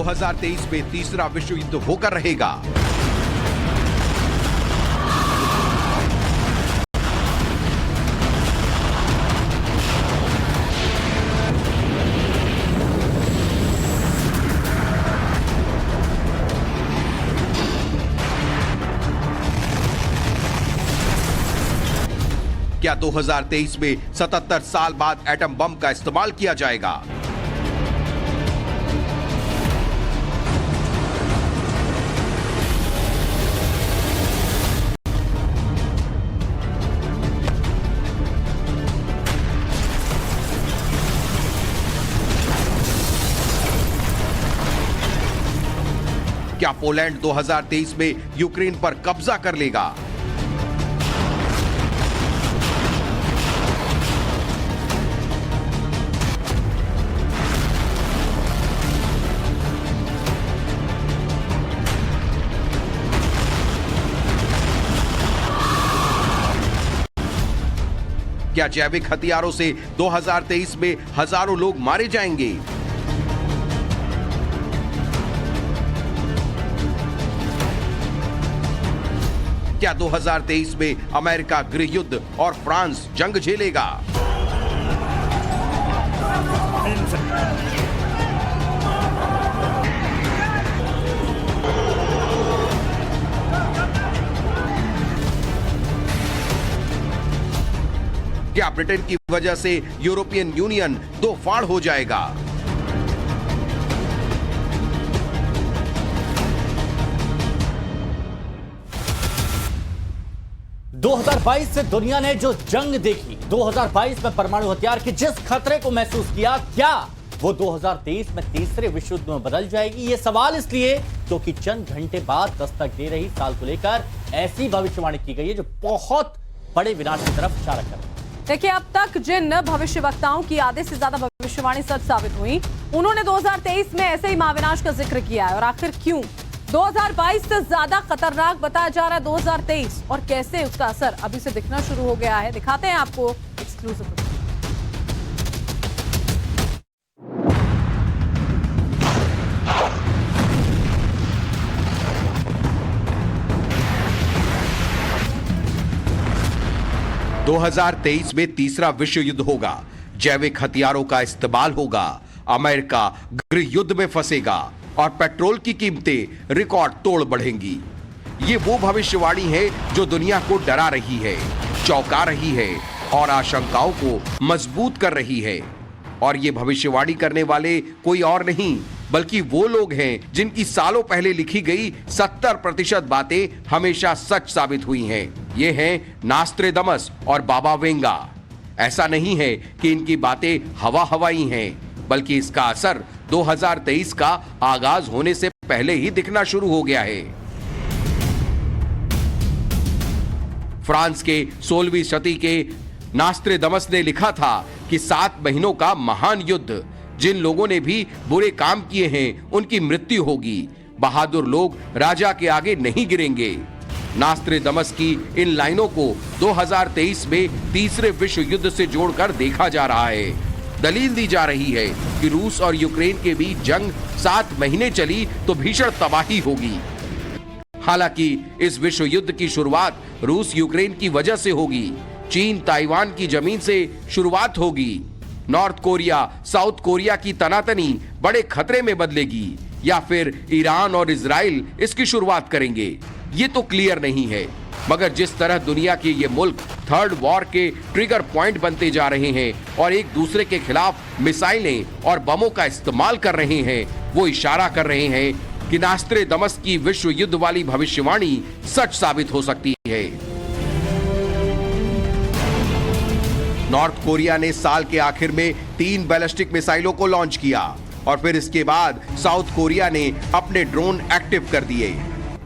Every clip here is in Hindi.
2023 में तीसरा विश्व युद्ध होकर रहेगा? क्या 2023 में 77 साल बाद एटम बम का इस्तेमाल किया जाएगा? क्या पोलैंड 2023 में यूक्रेन पर कब्जा कर लेगा? क्या जैविक हथियारों से 2023 में हजारों लोग मारे जाएंगे? क्या 2023 में अमेरिका गृह युद्ध और फ्रांस जंग झेलेगा? क्या ब्रिटेन की वजह से यूरोपियन यूनियन दो फाड़ हो जाएगा? ...2022 से दुनिया ने जो जंग देखी, 2022 में परमाणु हथियार के जिस खतरे को महसूस किया, क्या वो 2023 में तीसरे विश्व युद्ध में बदल जाएगी? ये सवाल इसलिए क्योंकि चंद घंटे बाद दस्तक दे रही साल को लेकर ऐसी भविष्यवाणी की गई है जो बहुत बड़े विनाश की तरफ इशारा कर रही है। देखिए, अब तक जिन भविष्य वक्ताओं की आधे से ज्यादा भविष्यवाणी सच साबित हुई, उन्होंने 2023 में ऐसे ही महाविनाश का जिक्र किया है। और आखिर क्यों 2022 से ज्यादा खतरनाक बताया जा रहा है 2023, और कैसे उसका असर अभी से दिखना शुरू हो गया है, दिखाते हैं आपको एक्सक्लूसिव। 2023 में तीसरा विश्व युद्ध होगा, जैविक हथियारों का इस्तेमाल होगा, अमेरिका गृह युद्ध में फंसेगा और पेट्रोल की कीमतें रिकॉर्ड तोड़ बढ़ेंगी। ये वो भविष्यवाणी है जो दुनिया को डरा रही है, चौंका रही है और आशंकाओं को मजबूत कर रही है। और ये भविष्यवाणी करने वाले कोई और नहीं बल्कि वो लोग हैं जिनकी सालों पहले लिखी गई 70% बातें हमेशा सच साबित हुई हैं। ये हैं नास्त्रेदमस और बाबा वेंगा। ऐसा नहीं है कि इनकी बातें हवा हवाई हैं, बल्कि इसका असर 2023 का आगाज होने से पहले ही दिखना शुरू हो गया है। फ्रांस के 16वीं शती के नास्त्रेदमस ने लिखा था कि 7 महीनों का महान युद्ध, जिन लोगों ने भी बुरे काम किए हैं उनकी मृत्यु होगी, बहादुर लोग राजा के आगे नहीं गिरेंगे। नास्त्रेदमस की इन लाइनों को 2023 में तीसरे विश्व युद्ध से जोड़कर देखा जा रहा है। दलील दी जा रही है कि रूस और यूक्रेन के बीच जंग 7 महीने चली तो भीषण तबाही होगी। हालांकि इस विश्व युद्ध की शुरुआत रूस यूक्रेन की वजह से होगी। चीन ताइवान की जमीन से शुरुआत होगी। नॉर्थ कोरिया साउथ कोरिया की तनातनी बड़े खतरे में बदलेगी, या फिर ईरान और इजराइल इसकी शुरुआत करेंगे, ये तो क्लियर नहीं है। मगर जिस तरह दुनिया के ये मुल्क थर्ड वॉर के ट्रिगर पॉइंट बनते जा रहे हैं और एक दूसरे के खिलाफ मिसाइलें और बमों का इस्तेमाल कर रहे हैं, वो इशारा कर रहे हैं कि नास्त्रेदमस की विश्व युद्ध वाली भविष्यवाणी सच साबित हो सकती है। नॉर्थ कोरिया ने साल के आखिर में 3 बैलिस्टिक मिसाइलों को लॉन्च किया और फिर इसके बाद साउथ कोरिया ने अपने ड्रोन एक्टिव कर दिए।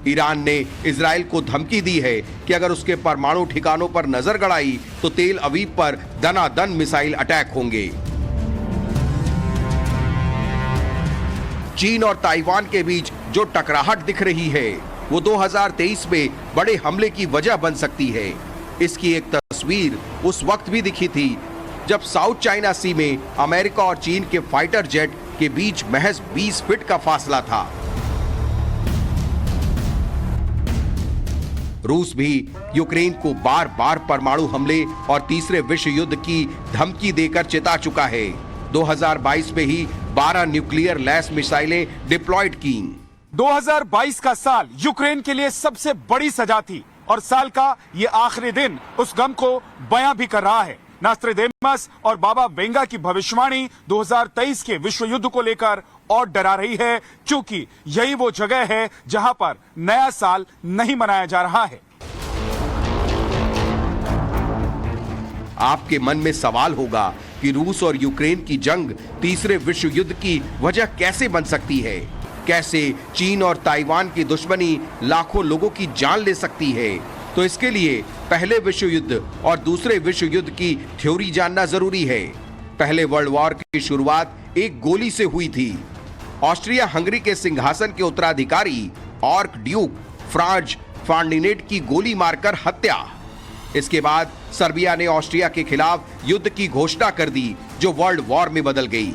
ईरान ने इजराइल को धमकी दी है कि अगर उसके परमाणु ठिकानों पर नजर गड़ाई तो तेल अवीव पर दनादन मिसाइल अटैक होंगे। चीन और ताइवान के बीच जो टकराहट दिख रही है वो 2023 में बड़े हमले की वजह बन सकती है। इसकी एक तस्वीर उस वक्त भी दिखी थी जब साउथ चाइना सी में अमेरिका और चीन के फाइटर जेट के बीच महज 20 फीट का फासला था। रूस भी यूक्रेन को बार बार परमाणु हमले और तीसरे विश्व युद्ध की धमकी देकर चेता चुका है। 2022 में ही 12 न्यूक्लियर लैस मिसाइलें डिप्लॉयड की। 2022 का साल यूक्रेन के लिए सबसे बड़ी सजा थी और साल का ये आखिरी दिन उस गम को बयां भी कर रहा है। नास्ट्रेडेमस और बाबा वेंगा की भविष्यवाणी 2023 के विश्व युद्ध को लेकर और डरा रही है, क्योंकि यही वो जगह है जहां पर नया साल नहीं मनाया जा रहा है। आपके मन में सवाल होगा कि रूस और यूक्रेन की जंग तीसरे विश्व युद्ध की वजह कैसे बन सकती है? कैसे चीन और ताइवान की दुश्मनी लाखों लोगों की जान ले सकती है? तो इसके लिए पहले विश्व युद्ध और दूसरे विश्व युद्ध की थ्योरी जानना जरूरी है। पहले वर्ल्ड वॉर की शुरुआत एक गोली से हुई थी। ऑस्ट्रिया हंगरी के सिंहासन के उत्तराधिकारी आर्क ड्यूक फ्रांज फर्डिनेंड की गोली मारकर हत्या। इसके बाद सर्बिया ने ऑस्ट्रिया के खिलाफ युद्ध की घोषणा कर दी, जो वर्ल्ड वॉर में बदल गई।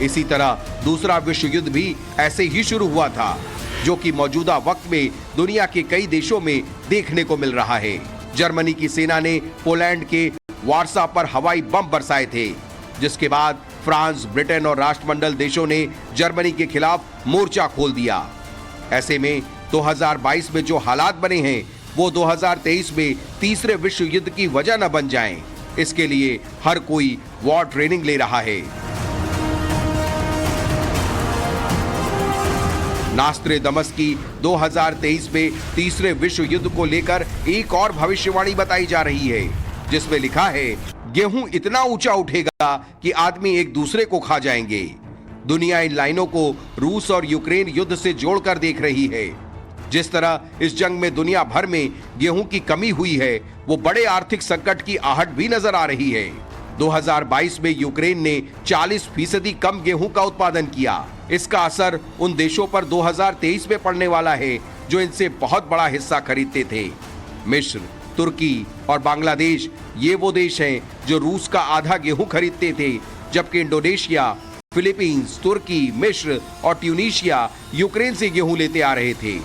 इसी तरह दूसरा विश्व युद्ध भी ऐसे ही शुरू हुआ था, जो कि मौजूदा वक्त में दुनिया के कई देशों में देखने को मिल रहा है। जर्मनी की सेना ने पोलैंड के वारसा पर हवाई बम बरसाए थे, जिसके बाद फ्रांस, ब्रिटेन और राष्ट्रमंडल देशों ने जर्मनी के खिलाफ मोर्चा खोल दिया। ऐसे में 2022 में जो हालात बने हैं, वो 2023 में तीसरे विश्व युद्ध की वजह न बन जाएं। इसके लिए हर कोई वॉर ट्रेनिंग ले रहा है। नास्ट्रेडमस की 2023 में तीसरे विश्व युद्ध को लेकर एक और भविष्यवाणी बताई जा रही है, जिसमें लिखा है, गेहूं इतना ऊंचा उठेगा कि आदमी एक दूसरे को खा जाएंगे। दुनिया इन लाइनों को रूस और यूक्रेन युद्ध से जोड़कर देख रही है। जिस तरह इस जंग में दुनिया भर में गेहूं की कमी हुई है, वो बड़े आर्थिक संकट की आहट भी नजर आ रही है। 2022 में यूक्रेन ने 40% कम गेहूं का उत्पादन किया। इसका असर उन देशों पर 2023 में पड़ने वाला है, जो इनसे बहुत बड़ा हिस्सा खरीदते थे। मिस्र, तुर्की और बांग्लादेश ये वो देश हैं जो रूस का आधा गेहूं खरीदते थे, जबकि इंडोनेशिया, फिलीपींस, तुर्की, मिस्र और ट्यूनीशिया यूक्रेन से गेहूं लेते आ रहे थे।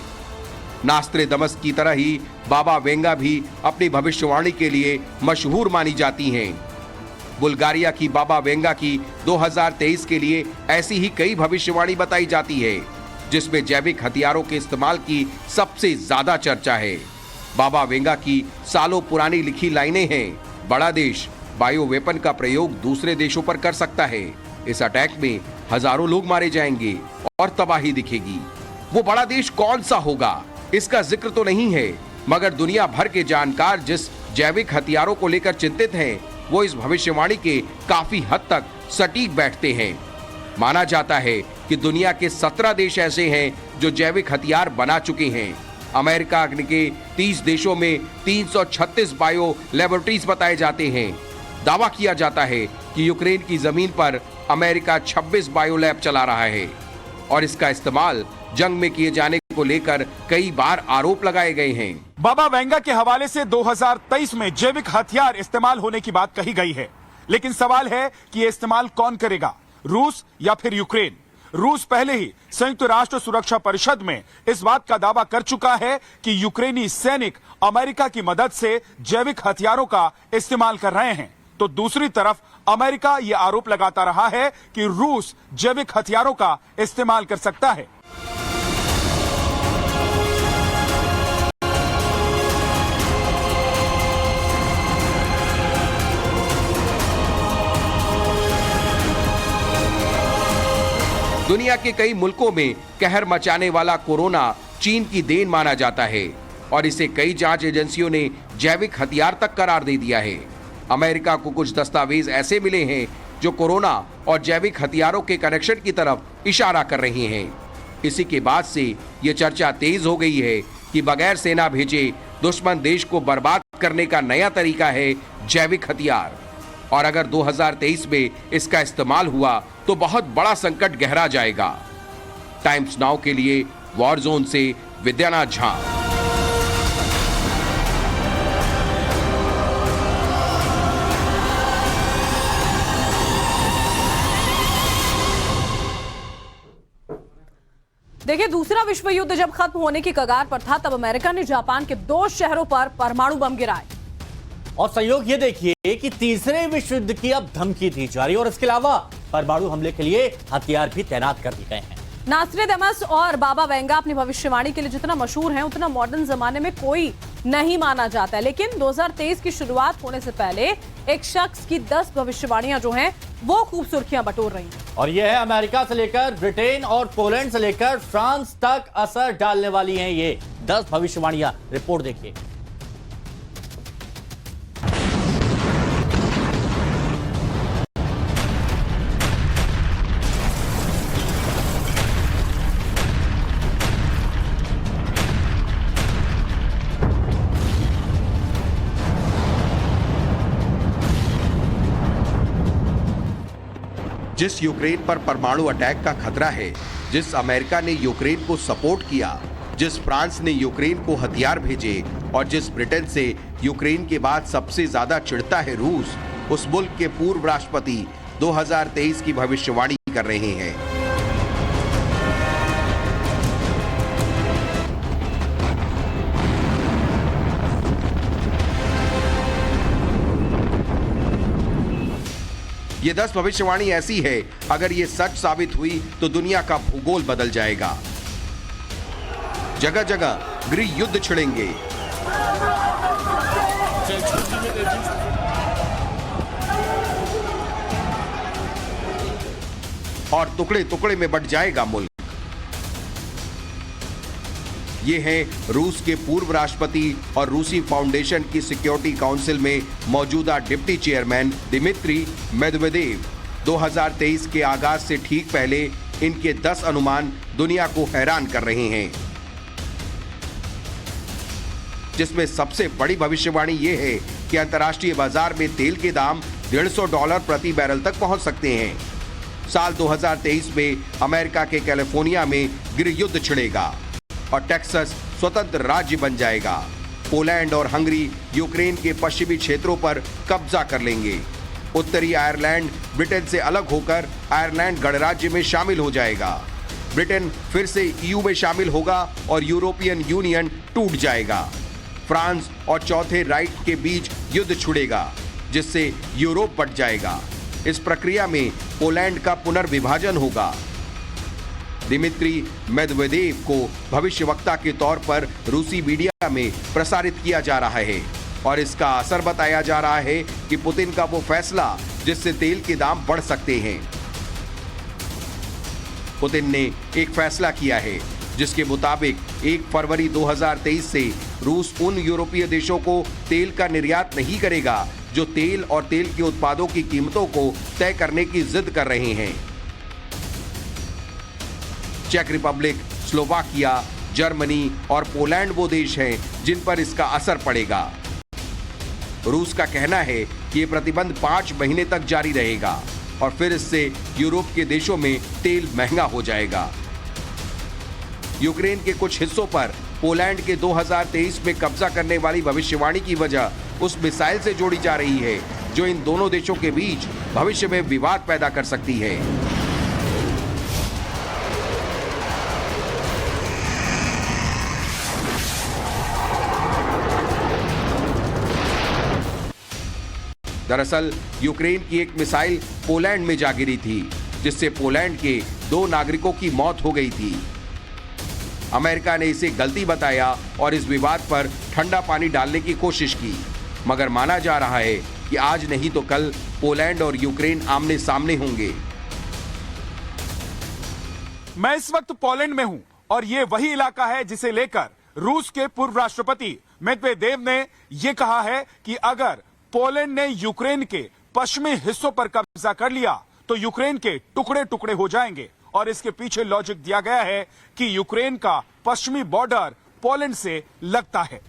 नास्ट्रेडमस की तरह ही बाबा वेंगा भी अपनी भविष्यवाणी के लिए मशहूर मानी जाती हैं। बुल्गारिया की बाबा वेंगा की 2023 के लिए ऐसी ही कई भविष्यवाणी बताई जाती है, जिसमें जैविक हथियारों के इस्तेमाल की सबसे ज्यादा चर्चा है। बाबा वेंगा की सालों पुरानी लिखी लाइनें हैं, बड़ा देश बायो वेपन का प्रयोग दूसरे देशों पर कर सकता है। इस अटैक में हजारों लोग मारे जाएंगे और तबाही दिखेगी। वो बड़ा देश कौन सा होगा, इसका जिक्र तो नहीं है, मगर दुनिया भर के जानकार जिस जैविक हथियारों को लेकर चिंतित हैं, वो इस भविष्यवाणी के काफी हद तक सटीक बैठते हैं। माना जाता है कि दुनिया के 17 देश ऐसे हैं जो जैविक हथियार बना चुके हैं। अमेरिका के 30 देशों में 336 बायो लेबोरेटरीज बताए जाते हैं। दावा किया जाता है कि यूक्रेन की जमीन पर अमेरिका 26 बायो लैब चला रहा है और इसका इस्तेमाल जंग में किए जाने को लेकर कई बार आरोप लगाए गए हैं। बाबा वेंगा के हवाले से 2023 में जैविक हथियार इस्तेमाल होने की बात कही गई है, लेकिन सवाल है कि ये इस्तेमाल कौन करेगा, रूस या फिर यूक्रेन? रूस पहले ही संयुक्त राष्ट्र सुरक्षा परिषद में इस बात का दावा कर चुका है कि यूक्रेनी सैनिक अमेरिका की मदद से जैविक हथियारों का इस्तेमाल कर रहे हैं, तो दूसरी तरफ अमेरिका ये आरोप लगाता रहा है कि रूस जैविक हथियारों का इस्तेमाल कर सकता है। दुनिया के कई मुल्कों में कहर मचाने वाला कोरोना चीन की देन माना जाता है और इसे कई जांच एजेंसियों ने जैविक हथियार तक करार दे दिया है। अमेरिका को कुछ दस्तावेज ऐसे मिले हैं जो कोरोना और जैविक हथियारों के कनेक्शन की तरफ इशारा कर रहे हैं। इसी के बाद से ये चर्चा तेज हो गई है कि बगैर सेना भेजे दुश्मन देश को बर्बाद करने का नया तरीका है जैविक हथियार, और अगर 2023 में इसका इस्तेमाल हुआ तो बहुत बड़ा संकट गहरा जाएगा। टाइम्स नाउ के लिए वॉर जोन से विद्यानाथ झा। देखिए, दूसरा विश्व युद्ध जब खत्म होने की कगार पर था, तब अमेरिका ने जापान के 2 शहरों पर परमाणु बम गिराए। और संयोग ये देखिए कि तीसरे विश्व युद्ध की अब धमकी दी जा रही है और इसके अलावा परमाणु हमले के लिए हथियार भी तैनात कर दिए गए हैं। नास्ट्रेडामस और बाबा वेंगा अपनी भविष्यवाणी के लिए जितना मशहूर हैं, उतना मॉडर्न जमाने में कोई नहीं माना जाता है। लेकिन 2023 की शुरुआत होने से पहले एक शख्स की 10 भविष्यवाणियां जो हैं वो खूब सुर्खियां बटोर रही हैं। और यह है अमेरिका से लेकर ब्रिटेन और पोलैंड से लेकर फ्रांस तक असर डालने वाली हैं ये 10 भविष्यवाणियां। रिपोर्ट देखिए। जिस यूक्रेन पर परमाणु अटैक का खतरा है, जिस अमेरिका ने यूक्रेन को सपोर्ट किया, जिस फ्रांस ने यूक्रेन को हथियार भेजे और जिस ब्रिटेन से यूक्रेन के बाद सबसे ज्यादा चिढ़ता है रूस, उस मुल्क के पूर्व राष्ट्रपति 2023 की भविष्यवाणी कर रहे हैं। ये 10 भविष्यवाणी ऐसी है, अगर ये सच साबित हुई तो दुनिया का भूगोल बदल जाएगा। जगह जगह गृह युद्ध छिड़ेंगे, और टुकड़े टुकड़े में बंट जाएगा मुल्क। ये हैं रूस के पूर्व राष्ट्रपति और रूसी फाउंडेशन की सिक्योरिटी काउंसिल में मौजूदा डिप्टी चेयरमैन दिमित्री मेदवेदेव। 2023 के आगाज से ठीक पहले इनके 10 अनुमान दुनिया को हैरान कर रहे हैं, जिसमें सबसे बड़ी भविष्यवाणी ये है कि अंतर्राष्ट्रीय बाजार में तेल के दाम $150 प्रति बैरल तक पहुंच सकते हैं। साल 2023 में अमेरिका के कैलिफोर्निया में गृह युद्ध छिड़ेगा और टेक्सास स्वतंत्र राज्य बन जाएगा। पोलैंड और हंगरी यूक्रेन के पश्चिमी क्षेत्रों पर कब्जा कर लेंगे। उत्तरी आयरलैंड ब्रिटेन से अलग होकर आयरलैंड गणराज्य में शामिल हो जाएगा। ब्रिटेन फिर से ईयू में शामिल होगा और यूरोपियन यूनियन टूट जाएगा। फ्रांस और चौथे राइट के बीच युद्ध छिड़ेगा, जिससे यूरोप बंट जाएगा। इस प्रक्रिया में पोलैंड का पुनर्विभाजन होगा। दिमित्री मेदवेदेव को भविष्यवक्ता के तौर पर रूसी मीडिया में प्रसारित किया जा रहा है और इसका असर बताया जा रहा है कि पुतिन का वो फैसला जिससे तेल के दाम बढ़ सकते हैं। पुतिन ने एक फैसला किया है जिसके मुताबिक 1 फरवरी 2023 से रूस उन यूरोपीय देशों को तेल का निर्यात नहीं करेगा जो तेल और तेल के उत्पादों की कीमतों को तय करने की जिद कर रहे हैं। चेक रिपब्लिक, स्लोवाकिया, जर्मनी और पोलैंड वो देश हैं जिन पर इसका असर पड़ेगा। रूस का कहना है कि ये प्रतिबंध 5 महीने तक जारी रहेगा और फिर इससे यूरोप के देशों में तेल महंगा हो जाएगा। यूक्रेन के कुछ हिस्सों पर पोलैंड के 2023 में कब्जा करने वाली भविष्यवाणी की वजह उस मिसाइल से जोड़ी जा रही है जो इन दोनों देशों के बीच भविष्य में विवाद पैदा कर सकती है। दरअसल यूक्रेन की एक मिसाइल पोलैंड में जा गिरी थी, जिससे पोलैंड के 2 नागरिकों की मौत हो गई थी। अमेरिका ने इसे गलती बताया और इस विवाद पर ठंडा पानी डालने की कोशिश की, मगर माना जा रहा है कि आज नहीं तो कल पोलैंड और यूक्रेन आमने सामने होंगे। मैं इस वक्त पोलैंड में हूं और ये वही इलाका है जिसे लेकर रूस के पूर्व राष्ट्रपति मेदवेदेव ने यह कहा है कि अगर पोलैंड ने यूक्रेन के पश्चिमी हिस्सों पर कब्जा कर लिया तो यूक्रेन के टुकड़े टुकड़े हो जाएंगे। और इसके पीछे लॉजिक दिया गया है कि यूक्रेन का पश्चिमी बॉर्डर पोलैंड से लगता है।